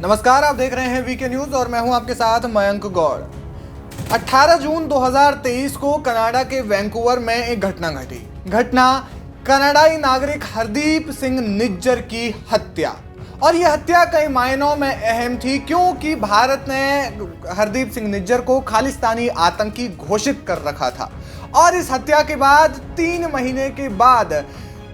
नमस्कार, आप देख रहे हैं वीके न्यूज और मैं हूं आपके साथ मयंक गौड़। 18 जून 2023 को कनाडा के वैंकूवर में एक घटना घटी। कनाडाई नागरिक हरदीप सिंह निज्जर की हत्या। और यह हत्या कई मायनों में अहम थी, क्योंकि भारत ने हरदीप सिंह निज्जर को खालिस्तानी आतंकी घोषित कर रखा था। और इस हत्या के बाद 3 महीने के बाद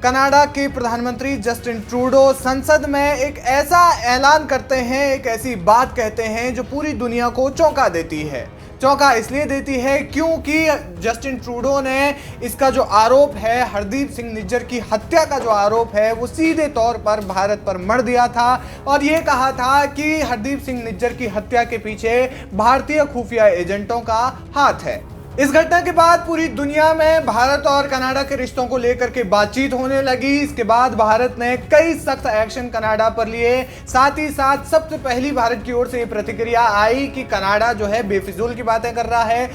कनाडा के प्रधानमंत्री जस्टिन ट्रूडो संसद में एक ऐसा ऐलान करते हैं, एक ऐसी बात कहते हैं जो पूरी दुनिया को चौंका देती है। चौंका इसलिए देती है क्योंकि जस्टिन ट्रूडो ने इसका जो आरोप है, हरदीप सिंह निज्जर की हत्या का जो आरोप है, वो सीधे तौर पर भारत पर मढ़ दिया था और ये कहा था कि हरदीप सिंह निज्जर की हत्या के पीछे भारतीय खुफिया एजेंटों का हाथ है। इस घटना के बाद पूरी दुनिया में भारत और कनाडा के रिश्तों को लेकर के बातचीत होने लगी। इसके बाद भारत ने कई सख्त एक्शन कनाडा पर लिए। साथ ही साथ सबसे पहली भारत की ओर से ये प्रतिक्रिया आई कि कनाडा जो है बेफिजूल की बातें कर रहा है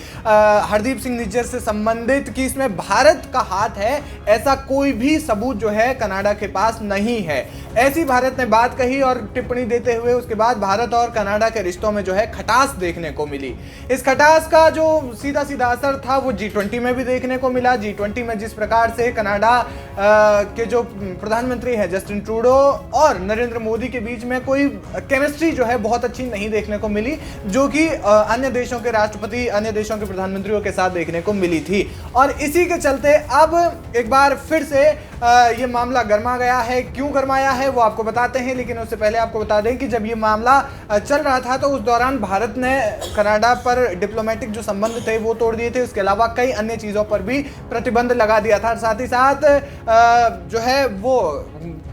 हरदीप सिंह निज्जर से संबंधित, कि इसमें भारत का हाथ है, ऐसा कोई भी सबूत जो है कनाडा के पास नहीं है। ऐसी भारत ने बात कही और टिप्पणी देते हुए उसके बाद भारत और कनाडा के रिश्तों में जो है खटास देखने को मिली। इस खटास का जो सीधा सीधा असर था वो G20 में भी देखने को मिला। G20 में जिस प्रकार से कनाडा के जो प्रधानमंत्री हैं जस्टिन ट्रूडो और नरेंद्र मोदी के बीच में कोई केमिस्ट्री जो है बहुत अच्छी नहीं देखने को मिली, जो कि अन्य देशों के राष्ट्रपति, अन्य देशों के प्रधानमंत्रियों के साथ देखने को मिली थी। और इसी के चलते अब एक बार फिर से ये मामला गर्मा गया है। क्यों गरमाया है वो आपको बताते हैं, लेकिन उससे पहले आपको बता दें कि जब ये मामला चल रहा था तो उस दौरान भारत ने कनाडा पर डिप्लोमेटिक जो संबंध थे वो तोड़ दिए थे। उसके अलावा कई अन्य चीज़ों पर भी प्रतिबंध लगा दिया था। साथ ही साथ जो है वो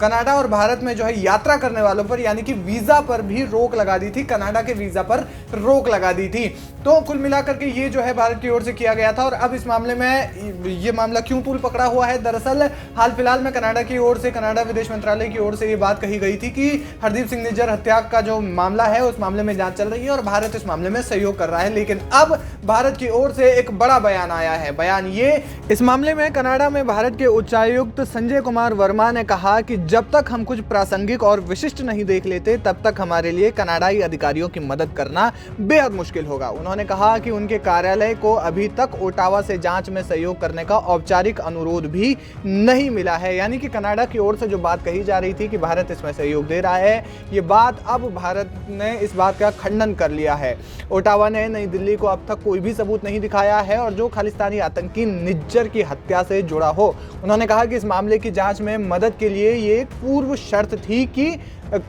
कनाडा और भारत में जो है यात्रा करने वालों पर, यानी कि वीज़ा पर भी रोक लगा दी थी। कनाडा के वीज़ा पर रोक लगा दी थी। तो कुल मिलाकर के ये जो है भारत की ओर से किया गया था। और अब इस मामले में ये मामला क्यों तूल पकड़ा हुआ है, दरअसल हाल फिलहाल में कनाडा की ओर से, कनाडा विदेश मंत्रालय की ओर से ये बात कही गई थी कि हरदीप सिंह निज्जर हत्या का जो मामला है उस मामले में जांच चल रही है और भारत इस मामले में सहयोग कर रहा है। लेकिन अब भारत की ओर से एक बड़ा बयान आया है। बयान ये, इस मामले में कनाडा में भारत के उच्चायुक्त संजय कुमार वर्मा ने कहा कि जब तक हम कुछ प्रासंगिक और विशिष्ट नहीं देख लेते तब तक हमारे लिए कनाडाई अधिकारियों की मदद करना बेहद मुश्किल होगा। उन्होंने कहा कि उनके कार्यालय को अभी तक ओटावा से जांच में सहयोग करने का औपचारिक अनुरोध भी नहीं मिला है। यानी कि कनाडा की ओर से जो बात कही जा रही थी कि भारत इसमें सहयोग दे रहा है, ये बात अब भारत ने इस बात का खंडन कर लिया है। ओटावा ने नई दिल्ली को अब तक कोई भी सबूत नहीं दिखाया है और जो खालिस्तानी आतंकी निज्जर की हत्या से जुड़ा हो। उन्होंने कहा कि इस मामले की जांच में मदद के लिए ये एक पूर्व शर्त थी कि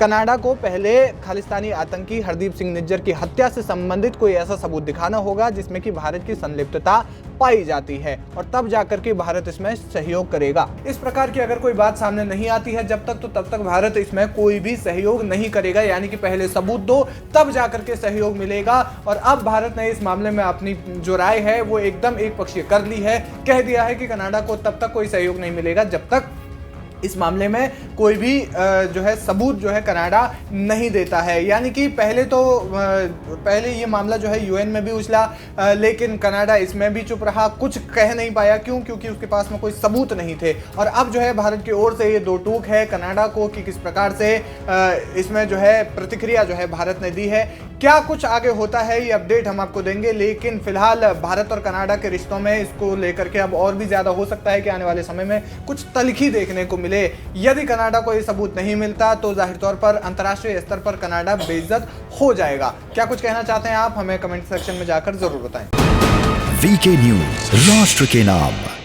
कनाडा को पहले खालिस्तानी आतंकी हरदीप सिंह निज्जर की हत्या से संबंधित कोई ऐसा सबूत दिखाना होगा जिसमें कि भारत की संलिप्तता पाई जाती है, और तब जाकर के भारत इसमें सहयोग करेगा। इस प्रकार की अगर कोई बात सामने नहीं आती है जब तक, तो तब तक भारत इसमें कोई भी सहयोग नहीं करेगा। यानी कि पहले सबूत दो तब जाकर के सहयोग मिलेगा। और अब भारत ने इस मामले में अपनी जो राय है वो एकदम एक पक्षीय कर ली है। कह दिया है कि कनाडा को तब तक कोई सहयोग नहीं मिलेगा जब तक इस मामले में कोई भी जो है सबूत जो है कनाडा नहीं देता है। यानी कि पहले ये मामला जो है यूएन में भी उछला, लेकिन कनाडा इसमें भी चुप रहा, कुछ कह नहीं पाया। क्यों? क्योंकि उसके पास में कोई सबूत नहीं थे। और अब जो है भारत की ओर से ये दो टूक है कनाडा को कि किस प्रकार से इसमें जो है प्रतिक्रिया जो है भारत ने दी है। क्या कुछ आगे होता है ये अपडेट हम आपको देंगे, लेकिन फिलहाल भारत और कनाडा के रिश्तों में इसको लेकर के अब और भी ज्यादा हो सकता है कि आने वाले समय में कुछ तल्खी देखने को मिले। यदि कनाडा को ये सबूत नहीं मिलता तो जाहिर तौर पर अंतर्राष्ट्रीय स्तर पर कनाडा बेइज्जत हो जाएगा। क्या कुछ कहना चाहते हैं आप, हमें कमेंट सेक्शन में जाकर जरूर बताएं। वीके न्यूज, राष्ट्र के नाम।